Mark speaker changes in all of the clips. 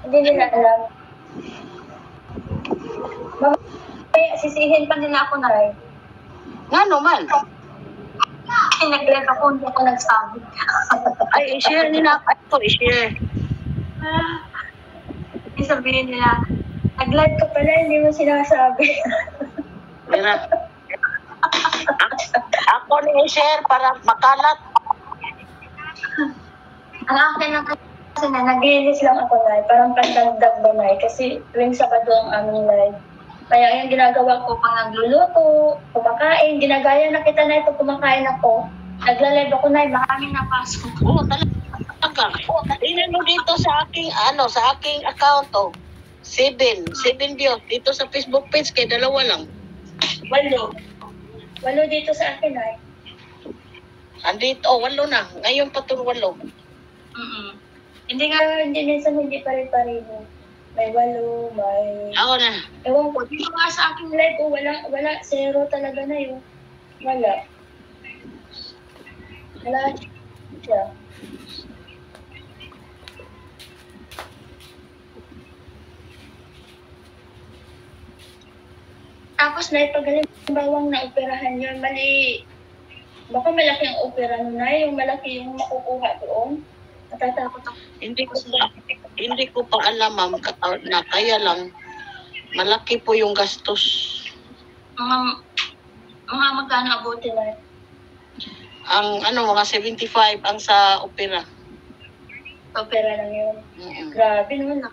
Speaker 1: Hindi nila alam. Mamaya, sisihin pa nila ako na rin.
Speaker 2: Nga naman.
Speaker 1: Nag-live ako, hindi ako nagsabi.
Speaker 2: Ay, i-share nila ako. I-share.
Speaker 1: Sabihin nila, nag-live ka pala, hindi mo sinasabi.
Speaker 2: Mira. Ako na i-share para makalat.
Speaker 1: Ang akin lang kasi na, nag-release lang ako na, parang pandagdag ba na, kasi tuwing Sabado ang aming live. Kaya yung ginagawa ko pang nagluluto, kumakain, ginagaya na kita na ito, kumakain ako. Nagla-live ako na, maraming napasok.
Speaker 2: Oo, talaga. Tingnan mo dito sa aking, sa aking account, oh. 7 views. Dito sa Facebook page, kay 2 lang.
Speaker 1: 8 dito sa akin ay.
Speaker 2: Andito, 8 na. Ngayon pa itong 8.
Speaker 1: Hindi minsan hindi pare-pareho. May 8, may...
Speaker 2: Ako na.
Speaker 1: Ewan ko, dito nga sa aking live, wala, 0 talaga na yun. Wala siya. Tapos na ipagaling na operahan yun, mali. Baka malaki ang opera nun na, yung malaki yung makukuha doon. Natatakot ako.
Speaker 2: Hindi ko pa alam, ma'am, na kaya lang malaki po yung gastos.
Speaker 1: Mga magkano abuti na?
Speaker 2: Ang mga 75 ang sa opera.
Speaker 1: Opera lang yun. Grabe naman na.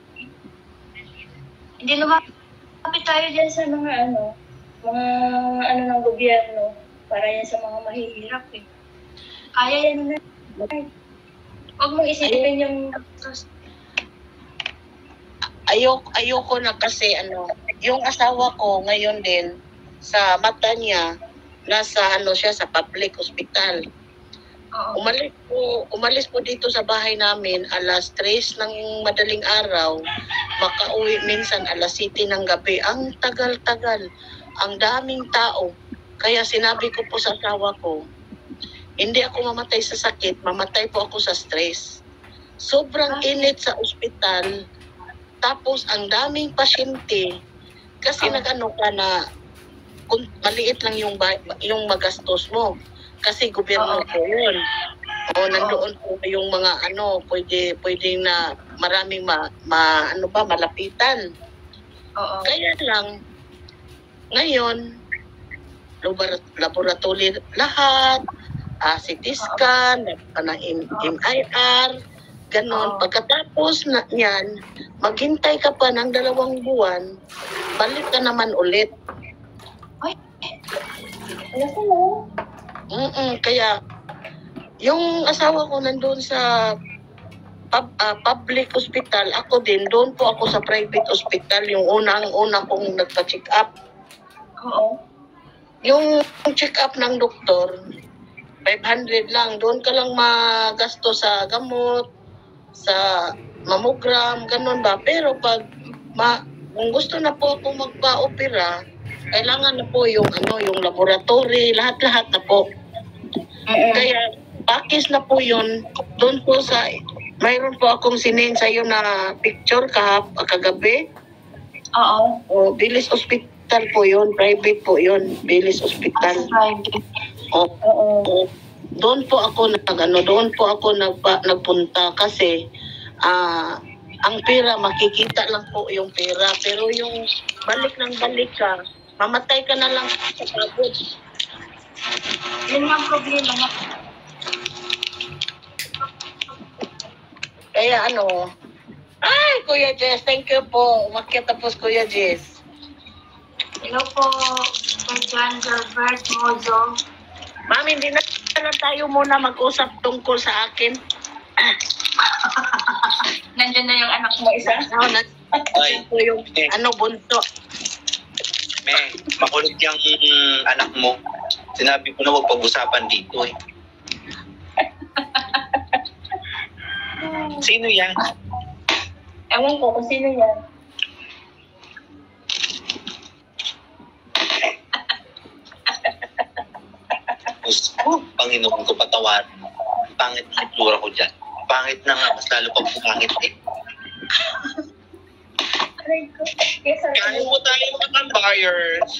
Speaker 1: Hindi lumapit tayo dyan sa mga ng gobyerno para yan sa mga mahihirap eh. Kaya yan na. Huwag mong isipin yung...
Speaker 2: Ayoko na kasi yung asawa ko ngayon din sa mata niya nasa siya sa public hospital. Umalis po dito sa bahay namin 3:00 ng madaling araw, makauwi minsan 7:00 ng gabi. Ang tagal-tagal, ang daming tao. Kaya sinabi ko po sa asawa ko, hindi ako mamatay sa sakit, mamatay po ako sa stress. Sobrang init sa ospital. Tapos ang daming pasyente kasi nag-ano ka na kung maliit lang yung magastos mo kasi gobyerno po yun. Nandoon po yung mga pwede na maraming malapitan. Kaya lang ngayon laboratory lahat, CT scan, MIR, ganon. Pagkatapos niyan, maghintay ka pa ng 2 buwan, balik ka naman ulit. Kaya yung asawa ko nandun sa public hospital, ako din doon po ako sa private hospital, yung una kong nagpa-check up. Yung check up ng doktor 500 lang, doon ka lang magasto sa gamot, sa mammogram, ganun ba. Pero pag kung gusto na po akong magpa-opera, kailangan na po yung laboratory, lahat-lahat na po. Kaya pakis na po yun. Doon po mayroon po akong sinend sa'yo na picture kagabi. Bilis Hospital po yun, private po yun, Bilis Hospital. Doon po ako nagpunta kasi ang pera, makikita lang po yung pera, pero yung balik ka, mamatay ka na lang sa pagod.
Speaker 1: Yun ang problema na.
Speaker 2: Kaya Kuya Jess, thank you po. Umakyat tapos Kuya Jess.
Speaker 1: Hello po, kay John Gilbert Mozo.
Speaker 2: Ma'am, hindi na tayo muna mag-usap tungkol sa akin.
Speaker 1: Nandiyan na yung anak mo isa?
Speaker 2: Nandiyan po yung bunso.
Speaker 3: Makulit yung anak mo. Sinabi ko na huwag pag-usapan dito eh. Sino yan?
Speaker 1: Ewan ko kung sino yan.
Speaker 3: Panginoon ko, patawarin mo. Pangit ang itlura ko dyan. Pangit na nga, mas lalo pang pumangit eh.
Speaker 1: Aray ko. Yes, sir.
Speaker 3: Kaya po tayo mga buyers.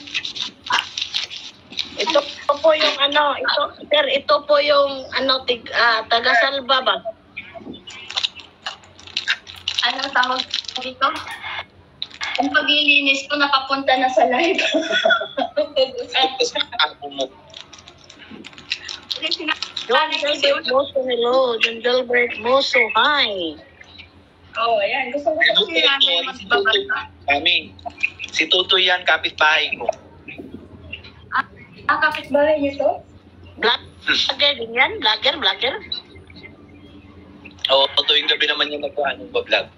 Speaker 2: Ito po yung ano, sir, ito po yung ano, taga-salba ba?
Speaker 1: Anong tawag dito? Ang paglilinis ko napapunta na sa live.
Speaker 3: Tapos ako mo.
Speaker 2: John Gilbert Moso, hello. John Gilbert Moso, hi.
Speaker 1: Oh, ayan. Gusto ko kasi namin magbabasa.
Speaker 3: Mami, si Tutoy yan, kapitbahay ko.
Speaker 1: Ang kapitbahay niyo to?
Speaker 2: Vlogger din yan? Vlogger?
Speaker 3: Oo, tuwing gabi naman yung nag-vlog.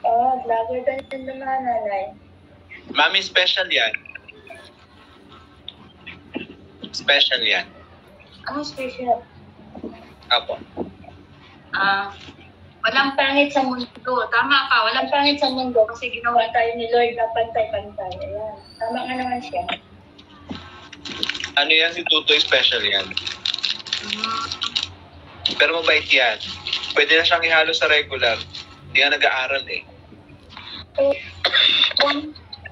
Speaker 1: Oh, vlogger ka din naman, nanay.
Speaker 3: Mami, special yan. Special yan.
Speaker 1: Ano special?
Speaker 3: Apo.
Speaker 1: Walang pangit sa mundo. Tama ka, walang pangit sa mundo kasi ginawa tayo ni Lord na pantay-pantay. Ayan. Tama nga naman siya.
Speaker 3: Ano yan, si Tutoy special yan. Pero mabait yan. Pwede na siyang ihalo sa regular. Hindi nga nag-aaral eh.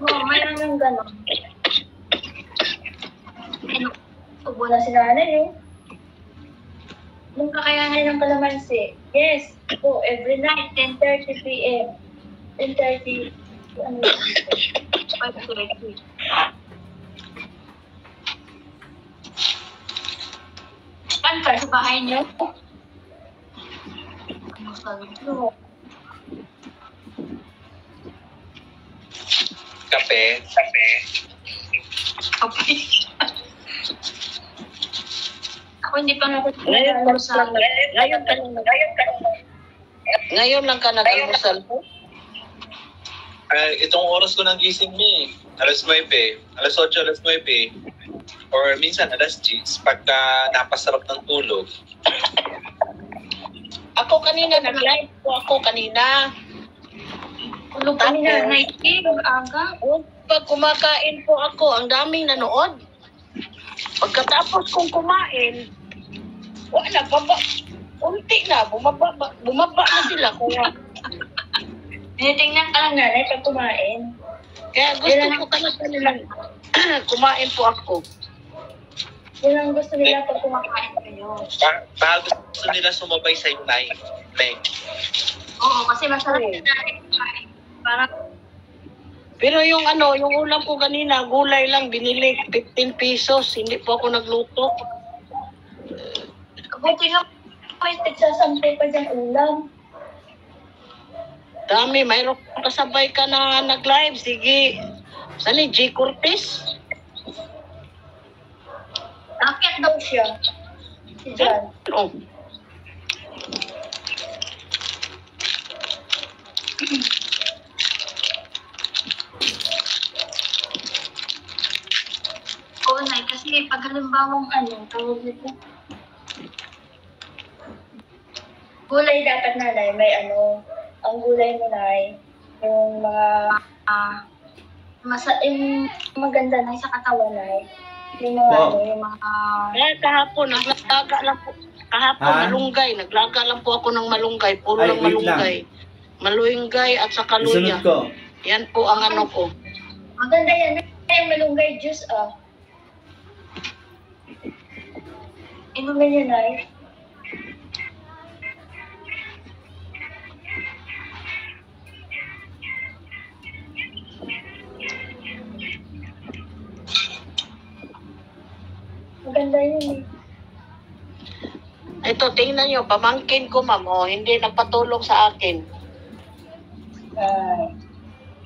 Speaker 1: Mayroon ng gano'n. Tubo na si nanay eh. Nung kakayanan ng kalamansi. Yes. Oh, every night, 10:30 p.m. 10:30. Ano yun? 5:30. Saan ka? Sa bahay niyo? Ano sa luto?
Speaker 3: Kape.
Speaker 1: Okay. Ako hindi pa
Speaker 2: Ngayon lang ka nag-almusal po?
Speaker 3: Itong oras ko ng gising mi. Alas 9, alas 8, alas 9. Or minsan alas 10 pagka napasarap ng tulog.
Speaker 2: Ako kanina, nag-live po ako kanina.
Speaker 1: Tulog ka ni nanay. Aga.
Speaker 2: Pag kumakain po ako, ang daming nanood. Pagkatapos kong kumain, wala, unti na, bumaba na sila.
Speaker 1: Tinitingnan ka lang nanay pag kumain.
Speaker 2: Kaya gusto ko talaga nilang kumain po ako.
Speaker 1: Yun ang gusto nila pag kumakain kayo.
Speaker 3: Baka gusto nila sumabay sa Nay.
Speaker 1: Oo, kasi masarap na natin kumain. Parang
Speaker 2: Pero yung ulam ko kanina, gulay lang, binili 15 pesos. Hindi po ako nagluto.
Speaker 1: buti nga may tigsasampay pa dyan ulam.
Speaker 2: Dami, mayroon kasabay ka na nag-live. Sige. Saan ni G. Cortez?
Speaker 1: Akyat daw siya. Si John.
Speaker 2: Oh.
Speaker 1: Oo, Nay, kasi pag halimbawang tawag nito. Gulay dapat nanay, may ang gulay mo Nay, yung mga, yung maganda na sa katawan Nay. Yung mga, yung mga,
Speaker 2: Kahapon, naglaga lang po. Kahapon, malunggay. Naglaga lang po ako ng malunggay. Puro ng malunggay. Malunggay at saka luya. Yan po ang ko.
Speaker 1: maganda yan, yung malunggay juice Inumin yun Nay. Maganda yun
Speaker 2: Ito, tingnan nyo. Pamangkin ko, ma'am. Oh, hindi nagpatulong sa akin.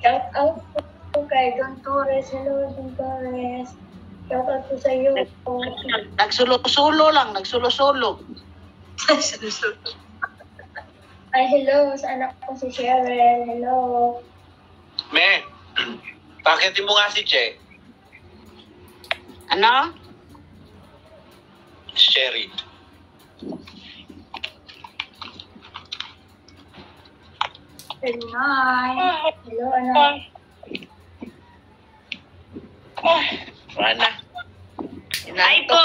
Speaker 1: Shout out po kay Don Torres. Hello, Don Torres. Shout out po sa iyo.
Speaker 2: Nagsulo-sulo lang. Nagsulo-sulo.
Speaker 1: Ay, hello sa anak ko si Cheryl. Hello.
Speaker 3: Me, pakitin mo nga si Che.
Speaker 2: Ano?
Speaker 3: Sherry.
Speaker 1: Hello, Nay. Hello, anak.
Speaker 2: Wala.
Speaker 1: Hi po.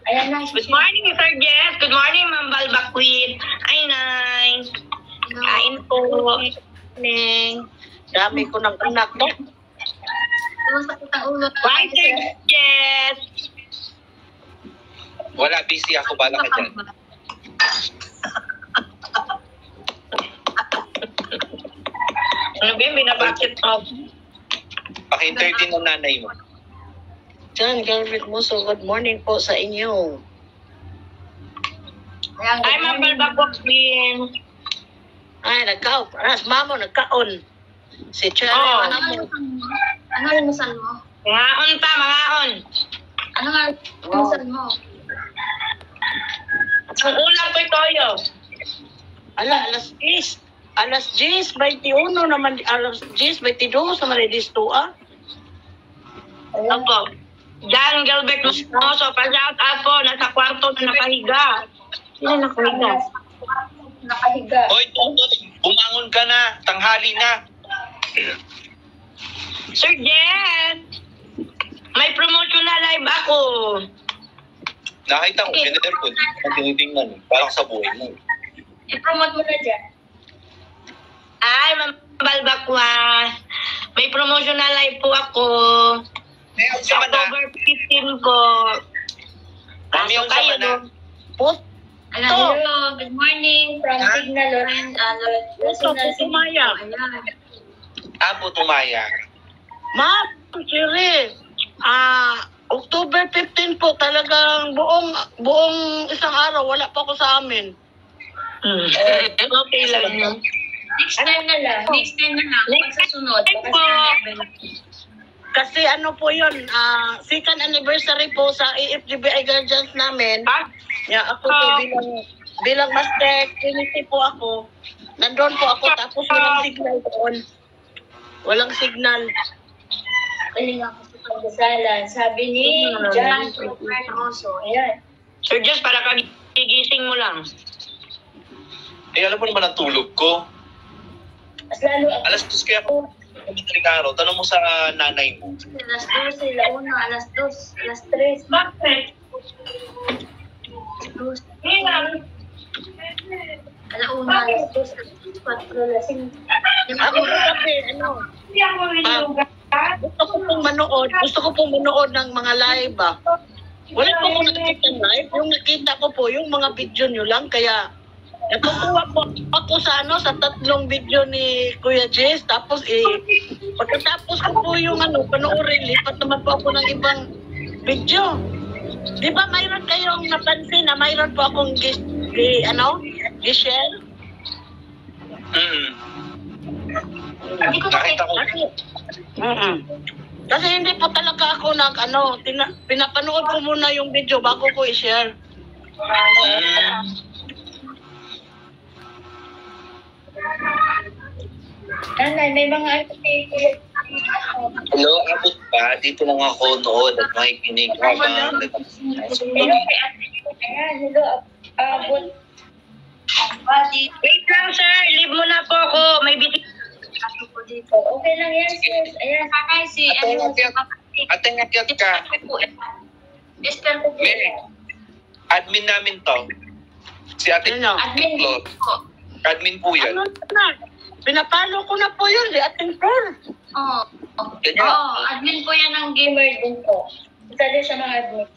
Speaker 1: Ayan na.
Speaker 4: Good morning, Sir Jess. Good morning, Ma'am Balbakwit. Ay, Nay. Kain po.
Speaker 2: Morning. Dami ko ng anak, no?
Speaker 1: Masakit ang ulo.
Speaker 4: Bye, Sir Jess.
Speaker 3: Wala, busy ako. Bala ka dyan.
Speaker 4: Ano ba yung binabakit mo?
Speaker 3: Paki-13 ng nanay mo.
Speaker 2: John Galvin Muso, good morning po sa inyo.
Speaker 1: Ayan,
Speaker 4: Ay, Ma'am Balbakwit.
Speaker 2: Ay, nagkaon. Mamo, nagkaon. Si Cherry,
Speaker 4: Oh.
Speaker 1: Ano limusan mo?
Speaker 4: Mangaon pa, mangaon.
Speaker 1: Ano nga limusan mo?
Speaker 4: Ang ulam ko'y toyo.
Speaker 2: alas 10. Alas 10, 21 naman, alas 10, 22 naman edisto, ah.
Speaker 4: Opo. John Galvin Muso, pa-shout out po. Nasa kwarto na nakahiga. Sino nakahiga?
Speaker 1: Nakahiga.
Speaker 3: Hoy, Totoy, bumangon ka na. Tanghali na.
Speaker 4: Sir Jen, may promotion na live ako.
Speaker 3: Nakita ko, general ko. Tinitingnan. Parang sa buhay mo.
Speaker 1: I-promote mo na dyan.
Speaker 4: Ay, Ma'am Balbakwa. May promotion na live po ako.
Speaker 3: Ngayon
Speaker 4: Sa
Speaker 3: sa mana.
Speaker 4: October 15 ko.
Speaker 3: Ngayon sa mana.
Speaker 2: Put,
Speaker 1: Hello, good morning from Signal Loren, National
Speaker 2: Tumaya.
Speaker 1: Ayan.
Speaker 3: Abo tumaya.
Speaker 2: Ma'am, Cherry, October 15 po, talagang buong isang araw, wala pa ako sa amin.
Speaker 4: Okay lang yun.
Speaker 1: Next time na lang. Next time na lang.
Speaker 4: Next
Speaker 1: Pag sa sunod.
Speaker 4: time
Speaker 1: Baka
Speaker 4: po.
Speaker 1: sinabi.
Speaker 2: Kasi ano po yun, second anniversary po sa AFGBI Guardians namin.
Speaker 4: Ah,
Speaker 2: Ako po bilang master trinity po ako. Nandun po ako tapos walang signal doon. Walang signal.
Speaker 1: Galing ako sa pagdasalan. Sabi ni John Hermoso. Ayan.
Speaker 4: Sir Jess, para kagigising mo lang.
Speaker 3: Eh, alam mo naman ang tulog ko.
Speaker 1: Mas lalo ako.
Speaker 3: Alas 2 kaya ako. Madaling araw. Tanong mo sa nanay mo.
Speaker 1: Alas 2, sila una. Alas 2, alas 3.
Speaker 4: Bakit?
Speaker 1: Alas 2. Alauna, alas 2, alas 4, alas 5.
Speaker 2: Ako po kasi, gusto ko pong manood ng mga live Wala po akong nakikita ng live. Yung nakita ko po, yung mga video nyo lang, kaya natutuwa po ako sa sa tatlong video ni Kuya Jess. Tapos pagkatapos ko po yung panoorin, lipat naman po ako ng ibang video. Di ba mayroon kayong napansin na mayroon po akong gi-share?
Speaker 1: Hindi ko
Speaker 3: Nakita ko.
Speaker 2: Kasi hindi po talaga ako pinapanood ko muna yung video bago ko i-share.
Speaker 1: Nanay, may mga article.
Speaker 3: Hello, abot ba? Dito lang ako nood at makikinig habang
Speaker 1: Hello, kay ate. Ayan, hello. Abot. Body.
Speaker 4: Wait lang, sir. Leave mo na po ako. May busy.
Speaker 1: Ako po dito. Okay lang yan, sis. Ayan, kakay si,
Speaker 3: Ate ngakyat ka.
Speaker 1: Esther po po.
Speaker 3: May admin namin to. Si Ate
Speaker 2: Ano?
Speaker 1: Admin din po.
Speaker 3: Admin po yan.
Speaker 2: Ano na? Pinapalo ko na po yun, si Ating Flor.
Speaker 1: Oo.
Speaker 3: Ganyan.
Speaker 1: Admin po yan ng gamer din po. Isa din siya ng admin.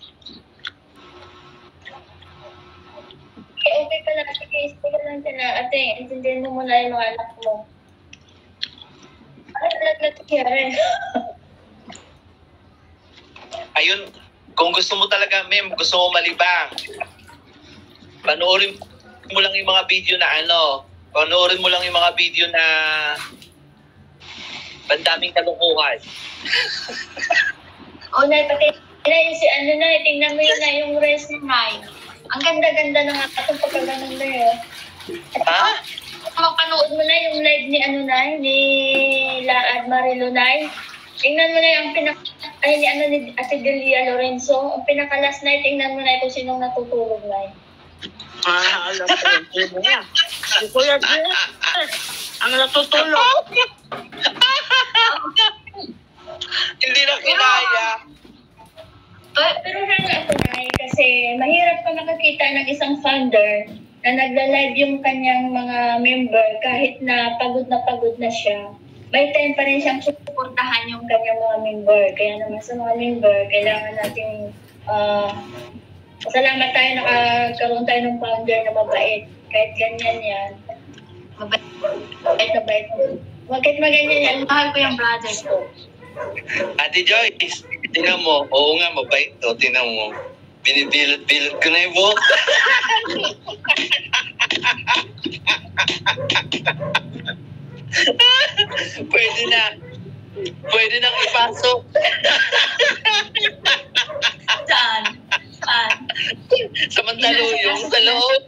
Speaker 1: Okay ka lang. Sige, speak ka lang sila. Ate, intindihin mo muna yung mga anak mo. Ano talaga nangyari?
Speaker 3: Ayun, kung gusto mo talaga, ma'am, gusto mo malibang, panoorin mo lang yung mga video na panoorin mo lang yung mga video na bandaming kalukuhan.
Speaker 1: Nay, pati na yung si tingnan mo yun na yung rest ni Nay. Ang ganda-ganda ng atong pagkaganon na yun.
Speaker 3: Ha?
Speaker 1: Mapanood mo na yung live ni ni Laad Marilo Nay. Tingnan mo na yung ni Ate Delia Lorenzo. Ang pinaka-last night, tingnan mo na kung sinong natutulog na.
Speaker 2: Alam ko yun. Si Kuya Jess, ang natutulog.
Speaker 3: Hindi na kinaya.
Speaker 1: Pero hanga ako na kasi mahirap pa makakita ng isang founder na nagla-live yung kanyang mga member kahit na pagod na siya. May time pa rin siyang suportahan yung kanyang mga member. Kaya naman sa mga member, kailangan natin salamat tayo nakakaroon tayo ng founder na mabait. Kahit ganyan yan. Mabait. Kahit maganyan yan, mahal ko yung brother ko.
Speaker 3: Ate Joyce, tingnan mo. Oo nga, mabait to. Tingnan mo. Binibilot-bilot ko na yung buhok. Pwede na. Pwede nang ipasok.
Speaker 1: Saan?
Speaker 3: Samantalo yung sa loob.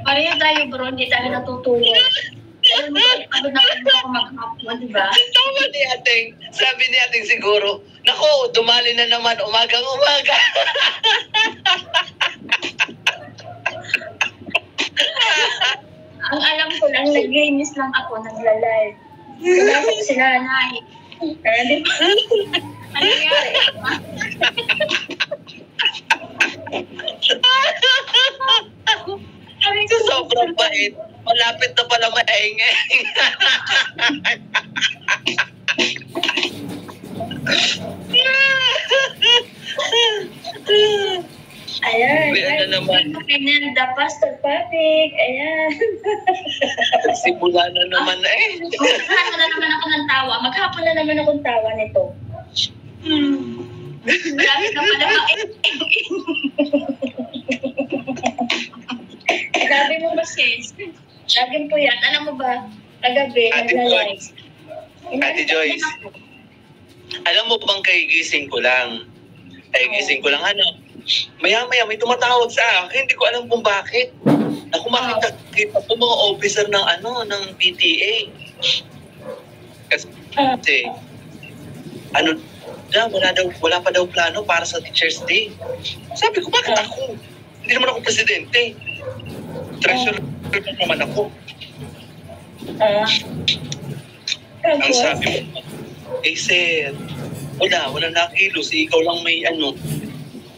Speaker 1: Pareho tayo bro, hindi tayo natutulog. Alam mo, pagod na pagod ako maghapon, di ba?
Speaker 3: Tama ni ating. Sabi ni ating siguro, nako, dumali na naman umagang-umaga.
Speaker 1: Ang alam ko lang, naglinis lang ako, nagla-live. Pinasok si nanay. Di ba? Ano nangyari?
Speaker 3: So, sobrang bait. Malapit na pala maingay.
Speaker 1: Ayan.
Speaker 3: May ano naman.
Speaker 1: Ayan, the pastor Patrick. Ayan.
Speaker 3: Simula na naman eh.
Speaker 1: Maghapon na naman ako ng tawa. Maghapon na naman akong tawa nito. Marami ka pala Sabi mo ba, sis? Sabi po yan. Alam mo ba, kagabi,
Speaker 3: Ate
Speaker 1: nagla-live.
Speaker 3: Ate Joyce, alam mo bang kagigising ko lang? Kagigising ko lang ano? Maya-maya may tumatawag sa akin. Hindi ko alam kung bakit. Ako makita ko mga officer ng ng PTA. Kasi ano wala pa daw plano para sa Teachers Day. Sabi ko, bakit ako? Hindi naman ako presidente. Treasurer naman ako. Ang sabi mo, sir, wala nakilos. Ikaw lang may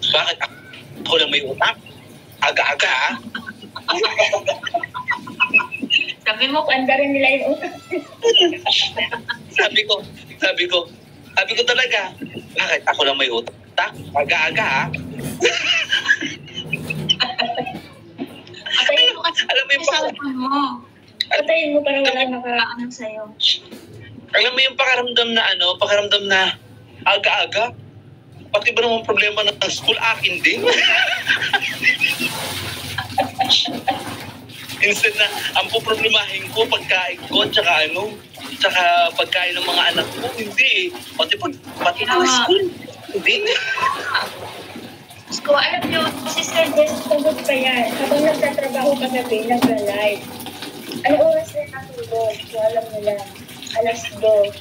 Speaker 3: Bakit ako lang may utak? Aga-aga
Speaker 1: Sabi mo, panda rin nila yung utak.
Speaker 3: Sabi ko talaga, bakit ako lang may utak? Aga-aga
Speaker 1: Patayin mo kasi
Speaker 3: alam mo yung
Speaker 1: cellphone mo. Patayin mo para wala nakakaano sa'yo.
Speaker 3: Alam mo yung pakaramdam na aga-aga? Pati ba naman problema ng school akin din? Instead na ang poproblemahin ko pagkain ko tsaka pagkain ng mga anak ko, hindi eh. Pati ng school, hindi.
Speaker 1: So, alam nyo, si Sir Jess, pagod pa yan. Habang nagtatrabaho kagabi, nagla-live. Ano oras na natulog? So, alam mo lang, 2:00.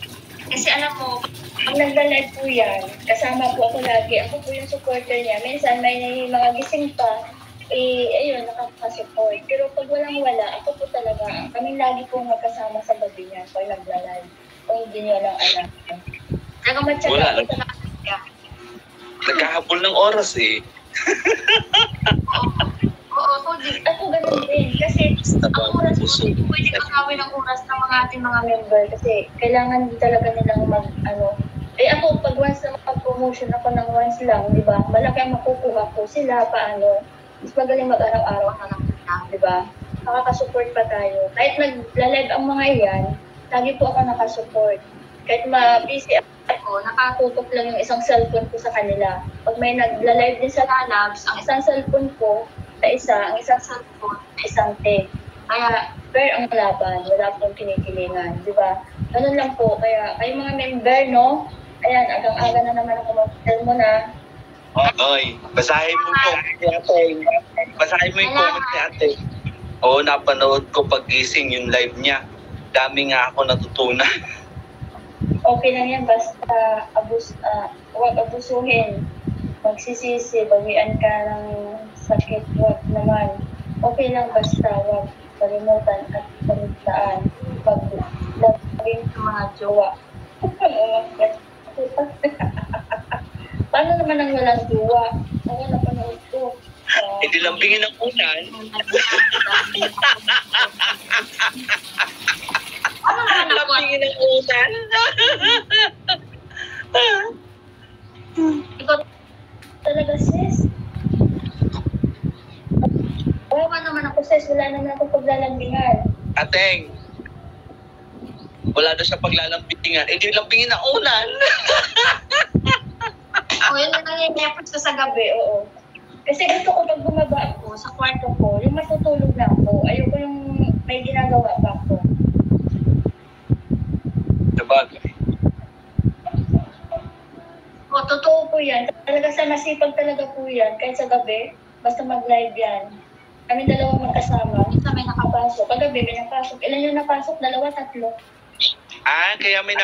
Speaker 1: Kasi alam mo, pag nagla-live po yan, kasama po ako lagi. Ako po yung supporter niya. Minsan may mga gising pa, ayun, nakakasupport. Pero pag walang-wala, ako po talaga, kaming lagi po magkasama sa gabi niya pag nagla-live. Kung hindi niyo lang alam. Nagamatsaga po talaga.
Speaker 3: Nagkahabol ng oras eh.
Speaker 1: Oo, ako ganun din. Kasi ang oras po, hindi pwede kakawin ang oras ng mga ating mga member. Kasi kailangan din talaga nilang ako, pag once na mag-promotion ako ng once lang, di ba? Malaki ang makukuha ko sila, paano? Mas magaling mag-araw-araw na lang nila, di ba? Nakakasupport pa tayo. Kahit nag-live ang mga yan, lagi po ako nakasupport. Kahit ma-busy ako, nakatutok lang yung isang cellphone ko sa kanila. Pag may nagla-live din sa labs, ang isang cellphone ko ang isang cellphone sa isang take. Kaya, fair ang laban, wala pong kinikilingan, di ba? Ganun lang po, kaya kayo mga member, no? Ayan, agang-aga na naman ako mag-tell mo na.
Speaker 3: Oy, basahin mo yung comment ni ate. Basahin mo yung comment ni ate. Oo, napanood ko pag-gising yung live niya. Dami nga ako natutunan.
Speaker 1: Okay lang yan, basta huwag abusuhin. Magsisisi, bawian ka ng sakit, huwag naman. Okay lang, basta huwag kalimutan at paligtaan. Pag laging sa mga jowa. Paano naman ang walang jowa? Ako napanood ko.
Speaker 3: Hindi lambingin ng unan.
Speaker 4: Ano naman ako?
Speaker 3: Lambingin ng unan.
Speaker 1: Ikaw talaga, sis. Wawa naman ako, sis. Wala naman ako paglalambingan.
Speaker 3: Ateng, wala na siya paglalambingan. Hindi lambingin ng unan.
Speaker 1: O, yun na nangyayapos ko sa gabi, oo. Kasi gusto ko pag bumaba ako sa kwarto ko, yung matutulog na ako. Ayoko yung may ginagawa pa ako.
Speaker 3: Sabagay.
Speaker 1: O, totoo po yan. Talaga sa masipag talaga po yan. Kahit sa gabi, basta mag-live yan. Kami dalawang magkasama. Isa may nakapasok. Kagabi may napasok. Ilan yung napasok? 2, 3.
Speaker 3: Kaya may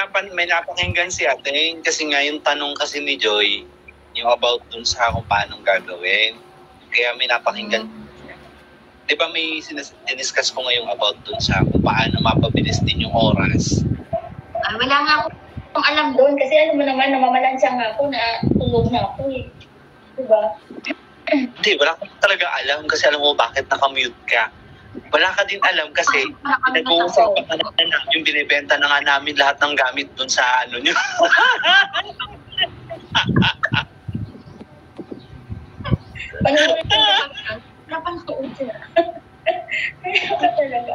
Speaker 3: napakinggan si Ateng. Kasi nga yung tanong kasi ni Joy, yung about dun sa kung paano gagawin. Kaya may napakinggan. Di ba may diniscuss ko ngayong about dun sa kung paano mapabilis din yung oras.
Speaker 1: Ay, wala nga akong alam doon. Kasi alam mo naman, namamalansya nga ako na tulog na ako eh. Diba?
Speaker 3: Hindi, wala ka talaga alam kasi alam mo bakit nakamute ka. Wala ka din alam kasi nag-uusapan ka na namin, binibenta na nga namin lahat ng gamit dun sa ano nyo.
Speaker 1: Panoorin ko na napanood siya. Kaya ka talaga.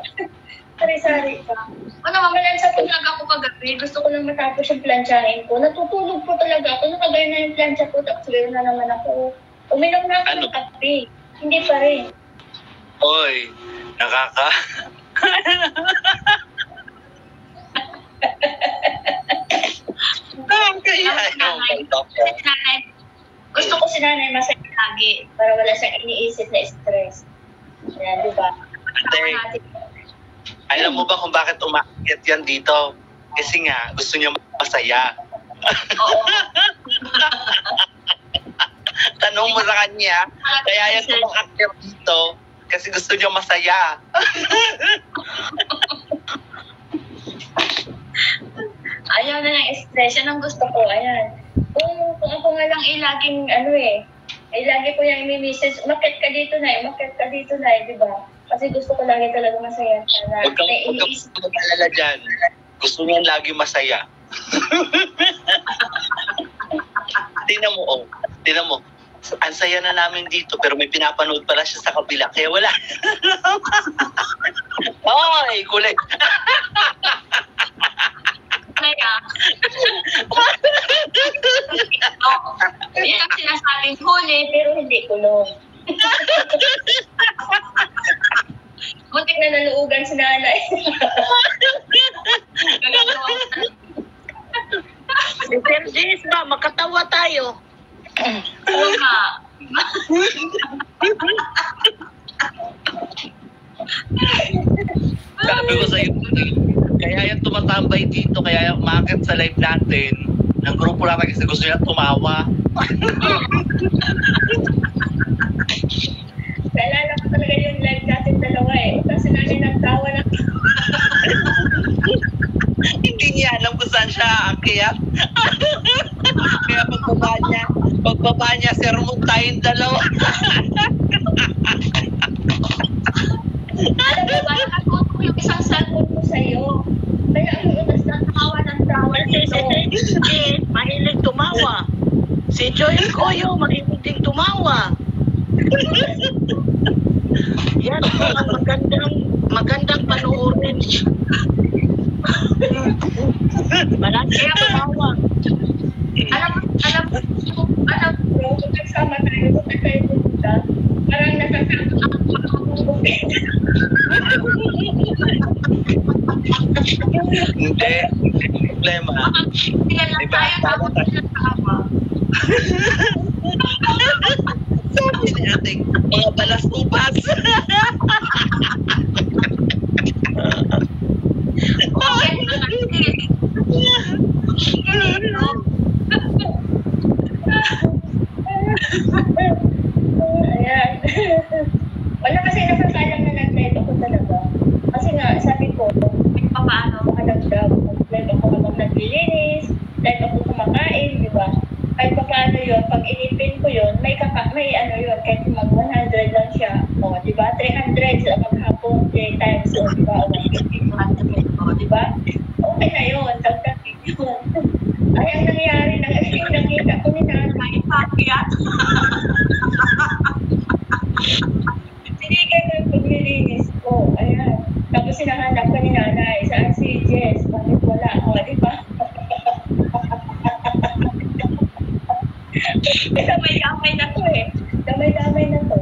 Speaker 1: Sari-sari ka. O namamalansya po talaga ako kagabi. Gusto ko lang matapos yung plansyahin ko. Natutulog po talaga ako. Nakagaya na yung plansya ko. Tapos na naman ako. Uminom na ako ng kape. Hindi pa rin.
Speaker 3: Oy, nakaka...
Speaker 1: Gusto ko si nanay masaya lagi para wala siyang iniisip na stress. Yan, di ba?
Speaker 3: Ate, alam mo ba kung bakit umakyat yan dito? Kasi nga, gusto niya masaya.
Speaker 1: Oo.
Speaker 3: Tanong mo sa kanya, kaya yan umakyat dito kasi gusto niya masaya.
Speaker 1: Ayaw na ng stress. Yan ang gusto ko. Ayan. Kung ako nga lang laging lagi ko yung i-message, umakyat ka dito na, di ba? Kasi gusto ko lagi talaga masaya.
Speaker 3: Huwag kang mag-alala dyan. Gusto niya lagi masaya. Tingnan mo. Ang saya na namin dito, pero may pinapanood pala siya sa kabila, kaya wala. Oy, kulit.
Speaker 1: Kaya, yan ang sinasabing huli, pero hindi kulong. Muntik na naluugan si nanay.
Speaker 2: Jis ba, makatawa tayo.
Speaker 1: Oo nga.
Speaker 3: Sabi ko sa'yo, kaya yan tumatambay dito, kaya yan umakit sa live natin. Ng grupo natin kasi gusto niya tumawa.
Speaker 1: Naalala ko talaga yung live natin dalawa eh. Tapos nanay nagtawa na.
Speaker 3: Hindi niya alam kung saan siya aakyat. Kaya pagbaba niya, sermon tayong dalawa.
Speaker 1: Alam mo ba, nakatuto ko yung isang cellphone ko sa'yo. Kaya ang unas na tawa ng tawa dito.
Speaker 2: Mahilig tumawa. Si Joy Koyo, mahilig ding tumawa. Yan ang magandang panoorin. Malaki ang tumawa.
Speaker 1: Alam mo, kung nagsama tayo, kung tayo pumunta, parang nasasama ako.
Speaker 3: Hindi problema.
Speaker 1: Tingnan lang
Speaker 3: Diba?
Speaker 1: tayo, tapos nagkakawa.
Speaker 3: Sabi ni ating mga balas upas.
Speaker 1: Okay, ganito. Ayan. Wala kasi nakakalam na nag-live ako talaga. Kasi nga, sabi ko, paano ako kadagdag. Live ako habang naglilinis, live ako kumakain. may ano yun, kahit mag 100 lang siya, o, di ba? 300 sa maghapon, 3 times, o, di ba? O, 100, o, di ba? Okay na yun, dagdagin yun. Ay, ang nangyari, nakita ko ni nanay, pakyat. Sinigay ko yung paglilinis ko, ayan. Tapos sinahanap ko ni nanay, saan si Jess? Bakit wala? O, di ba? Damay-damay na to eh. Damay-damay na to.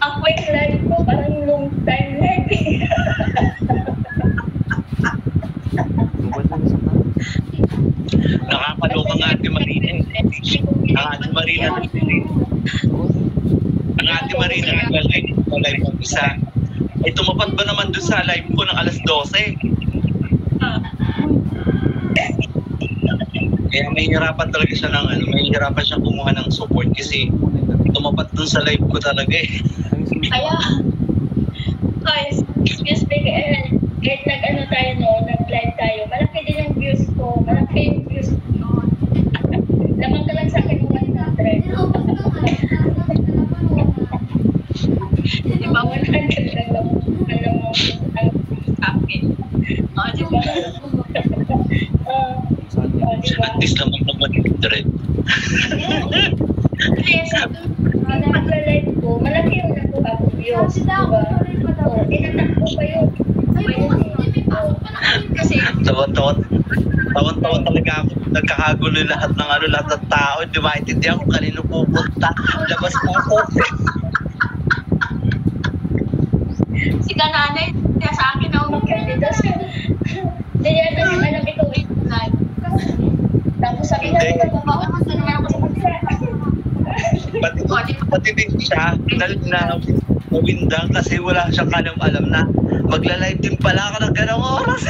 Speaker 1: Ang quick life ko, parang long time life eh.
Speaker 3: Nakakaloka nga Ate Marina. Ang Ate Marina. Ang Ate Marina, nag-live ng isa. Ay, tumapad ba naman doon sa live ko ng alas 12? Kaya may hirapan talaga siya ng may hirapan siya kumuha ng support kasi tumapat dun sa live ko talaga eh.
Speaker 1: Kaya, guys, excuse me, kahit nag-ano tayo no, nag-live tayo, malaki din yung views ko, malaki yung views ko noon. Lamang ka lang sa akin yung 100. Di ba, 100 lang lang, alam mo, ang akin. O, di ba?
Speaker 3: At least naman naman yung thread.
Speaker 1: Yes, pag-live ko, malaki yung nakuha ko views, diba? O, tinatakbo pa yun. Kasi,
Speaker 3: Tawan-tawan talaga ako. Nagkakagulo lahat ng tao. Di ba? Maintindihan ko kanino pupunta. Labas po ako.
Speaker 1: si kananay, kaya sa akin na umakyat dito. Hindi yan alam ikaw yung live. Tapos sabi na, babawa ka sa naman ako sa
Speaker 3: Pati din siya na windang kasi wala siyang alam na magla-live din pala ako ng ganong oras.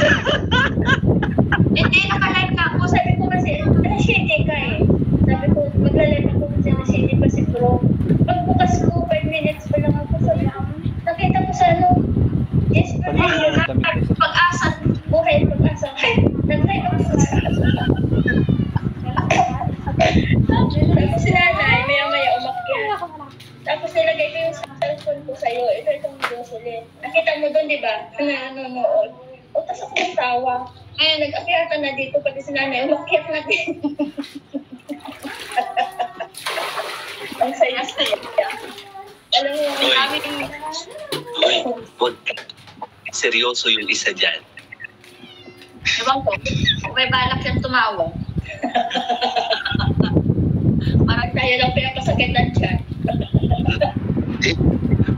Speaker 1: Hindi, naka-live na ako. Sabi ko kasi, na-shady ka eh. Sabi ko, magla-live ako kasi na-shady pa si Bro. Pagbukas ko, 5 minutes pa lang ako. Sabi ko, nakita ko sa ano, yes, pag-asa, buhay, pag-asa. Nag-live ako sa Tapos si nanay, maya-maya umakyat. Tapos nilagay ko yung cellphone ko sa'yo. Itong Jocelyn. Nakita mo doon, di ba? Nanonood. O, tapos ako ng tawa. Ngayon, nag-akyatan na dito, pati si nanay, umakyat na din. Ang saya-saya. Alam mo, ang aming...
Speaker 3: Uy, wag. Seryoso yung isa dyan.
Speaker 1: Ewan ko, kung may balak siyang tumawa. Parang tayo lang pinapasakitan siya.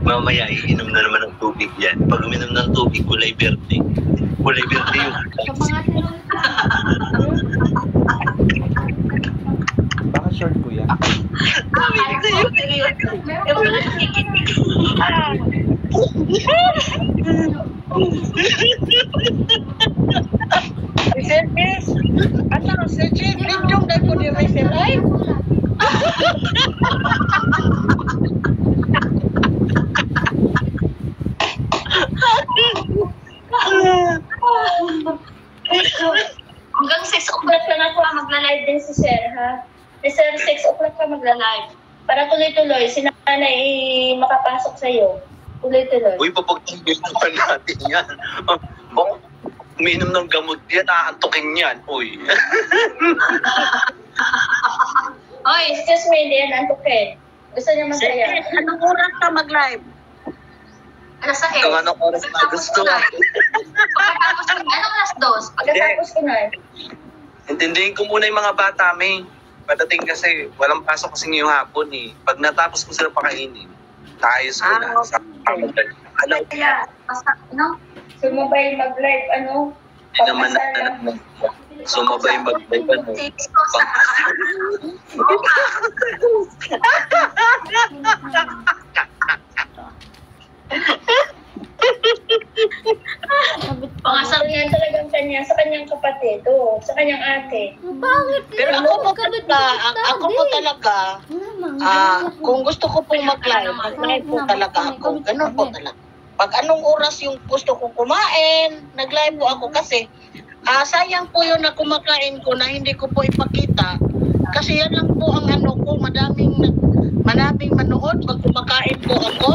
Speaker 3: Mamaya, iinom na naman ng tubig yan. Pag uminom ng tubig, kulay verde. Kulay verde yung...
Speaker 5: Baka short ko yan.
Speaker 2: Service. Ano, si Chief, yung dahil ko di may live.
Speaker 1: Hanggang 6 o'clock lang ako magla-live din si Sir, ha? Si Sir, 6 o'clock ka magla-live. Para tuloy-tuloy, si nanay makapasok sa'yo. Tuloy-tuloy.
Speaker 3: Uy, papagtanggal naman natin yan. Baka uminom ng gamot yan, aantukin yan. Uy.
Speaker 1: Oy, excuse me, hindi yan antukin. Gusto niya masaya.
Speaker 2: Anong oras ka mag-live?
Speaker 1: Alas 6.
Speaker 3: Kung anong oras na gusto.
Speaker 1: Pagkatapos ko na. Anong alas 2? Pagkatapos ko na.
Speaker 3: Intindihin ko muna yung mga bata, may. Patating kasi, walang pasok kasi ngayong hapon eh. Pag natapos ko sila pakainin, taayos ko na. Ano?
Speaker 1: No? Sumabay mag-live, ano?
Speaker 3: Naman na. Sumabay mag-live, ano?
Speaker 1: Pangasal nga talagang kanya sa kanyang kapatid, sa kanyang ate.
Speaker 2: Pero ako po talaga, kung gusto ko pong mag-live po talaga ako. Ganun po talaga. Pag anong oras yung gusto kong kumain, nag-live po ako kasi Sayang po yun na kumakain ko na hindi ko po ipakita. Kasi yan lang po ang ano ko, madaming manood pag kumakain po ako.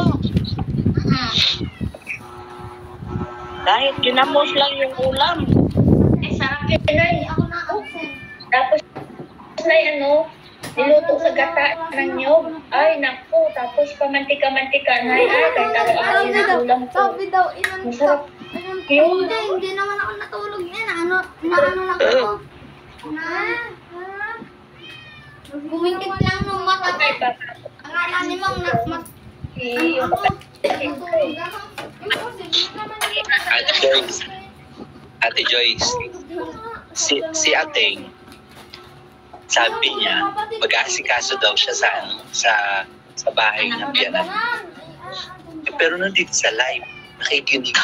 Speaker 2: Dahil ginamos lang yung ulam.
Speaker 1: Eh, sarap yun, Nay. Tapos, Nay, niluto sa gata ng nyog. Ay, naku. Tapos, pamantika-mantika, Nay. Ay, kahit araw-araw
Speaker 6: Sabi
Speaker 1: yung
Speaker 6: daw,
Speaker 1: ulam ko.
Speaker 6: sabi daw, inantok.
Speaker 1: Masarap.
Speaker 6: Hindi naman ako natulog yan. Ano lang ako. Bumingkit lang nung mata ko.
Speaker 1: Ay, baka.
Speaker 6: Ang ala ni Mang nakmat.
Speaker 1: Yung
Speaker 6: Natulog ako. Imposible naman
Speaker 3: Ate Joyce. Ate Joyce. Si Ateng, sabi niya, mag-aasikaso daw siya sa bahay ng biyanan. Pero nandito sa live, nakikinig.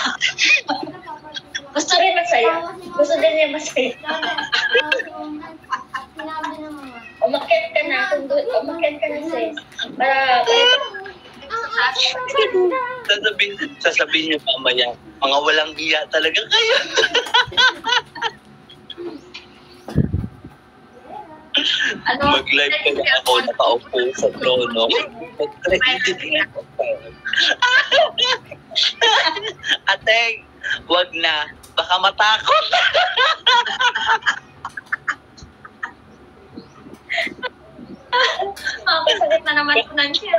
Speaker 1: Gusto rin masaya. Gusto din niya masaya.
Speaker 6: Sinabi ng mga.
Speaker 1: Umakyat ka na. Umakyat ka na, sis. Para
Speaker 3: Sasabihin niyo mamaya, mga walang hiya talaga kayo. Mag-live ka na ako, nakaupo sa trono. Ateng, wag na. Baka matakot.
Speaker 1: Kasagit na naman ko ng siya.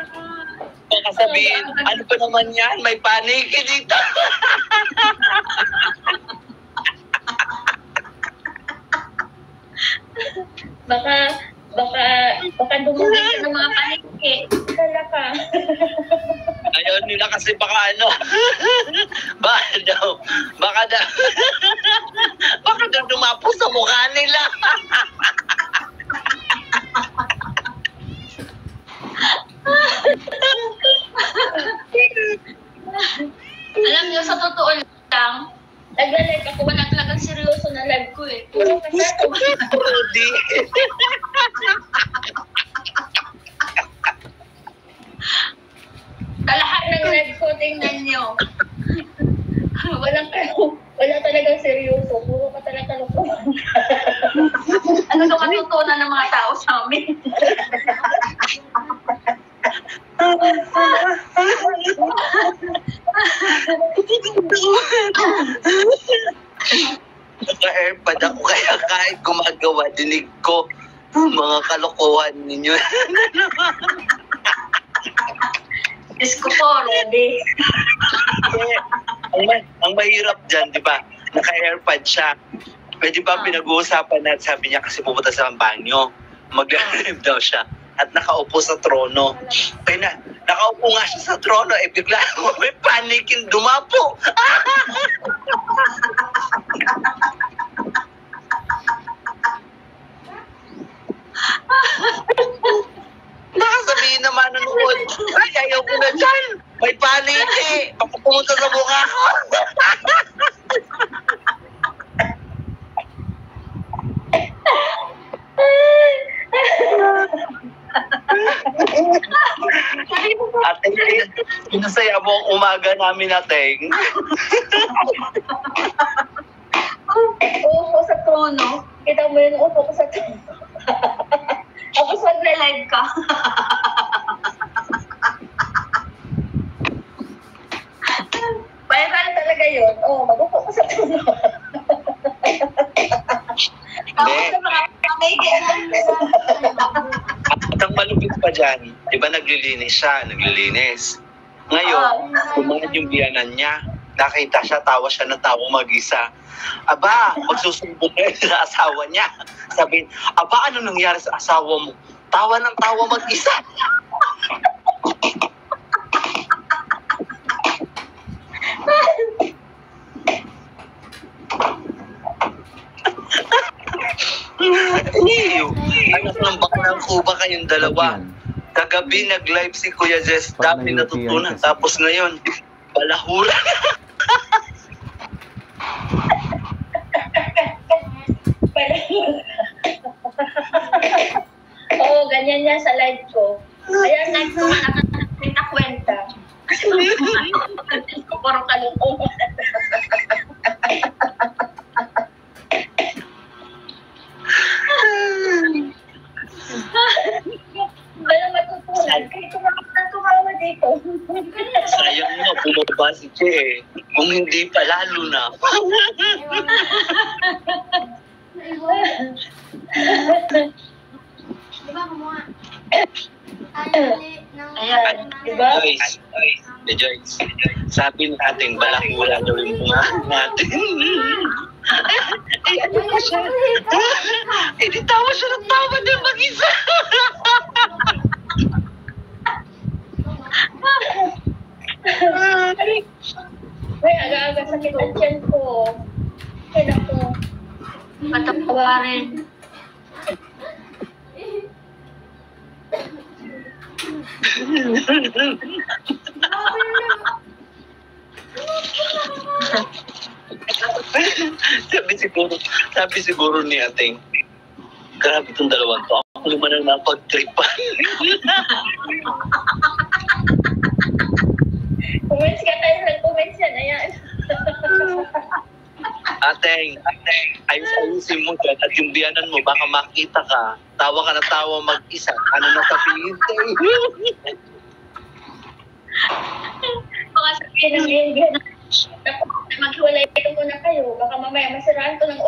Speaker 3: Baka sabihin, ano pa naman yan? May paniki dito.
Speaker 1: Baka dumugin ka ng mga paniki. Kala ka.
Speaker 3: Ayaw nila kasi baka baka daw dumapo sa mukha nila.
Speaker 1: Alam niyo, sa totoo lang, nagla-live ako, wala talagang seryoso na live ko eh. Puro kasi
Speaker 3: Hindi.
Speaker 1: lahat ng live ko, tingnan niyo. Wala talagang seryoso. Puro ka talaga kalukuhan. Ano daw matutunan ng mga tao sa amin?
Speaker 3: Naka-airpod ako kaya kahit gumagawa, dinig ko mga kalokohan ninyo.
Speaker 1: Diyos ko po, ready.
Speaker 3: ang mahirap dyan, di ba? Naka-airpod siya. Pwede ba pinag-uusapan natin, sabi niya kasi pupunta sa banyo. Mag-live daw siya. At nakaupo sa trono. Kaya nakaupo nga siya sa trono, bigla may panikin dumapo. Baka sabihin naman nanonood, ay, ayaw ko na dyan. May paniki. Baka pumunta sa mukha ko. Ateng, pinasaya mo ang umaga namin, Ateng.
Speaker 1: Uupo sa trono. Kita mo yun, uupo ko sa trono. Tapos mag-live ka. Viral talaga yun. Mag-upo ko sa trono. Tapos sa mga
Speaker 3: At ang malupit pa dyan, di ba naglilinis siya, Ngayon, kumain yung biyanan niya. Nakita siya, tawa siya ng tawa mag-isa. Aba, magsusumbong kayo sa asawa niya. Sabi, aba, ano nangyari sa asawa mo? Tawa ng tawa mag-isa. Anak ng baklang kuba kayong dalawa. Kagabi nag-live si Kuya Jess, dami natutunan. Tapos ngayon, balahura.
Speaker 1: Oo, ganyan yan sa live ko. Kaya live ko nga nakakita-kwenta. Puro kalungkuhan.
Speaker 3: pa si Che eh. Kung hindi pa, lalo na.
Speaker 6: Diba, kumuha? Tayo ulit ng...
Speaker 1: Ayan, diba?
Speaker 3: Joyce, sabi natin, balakura daw yung mga natin. Hindi tawa siya ng tawa din mag-isa.
Speaker 1: May aga-aga sakit ang tiyan ko. Kaya ako. Patawarin.
Speaker 3: sabi siguro ni Ating, grabe itong dalawang to. Ako naman ang napag-tripan.
Speaker 1: Comments ka tayo. Comments yan. Ayan.
Speaker 3: Ateng, ayusin mo dyan at yung biyanan mo, baka makita ka, tawa ka na tawa mag-isa. Ano na sabihin?
Speaker 1: Baka sabihin ng maghiwalay ko muna kayo. Baka mamaya masiraan ko ng ulo.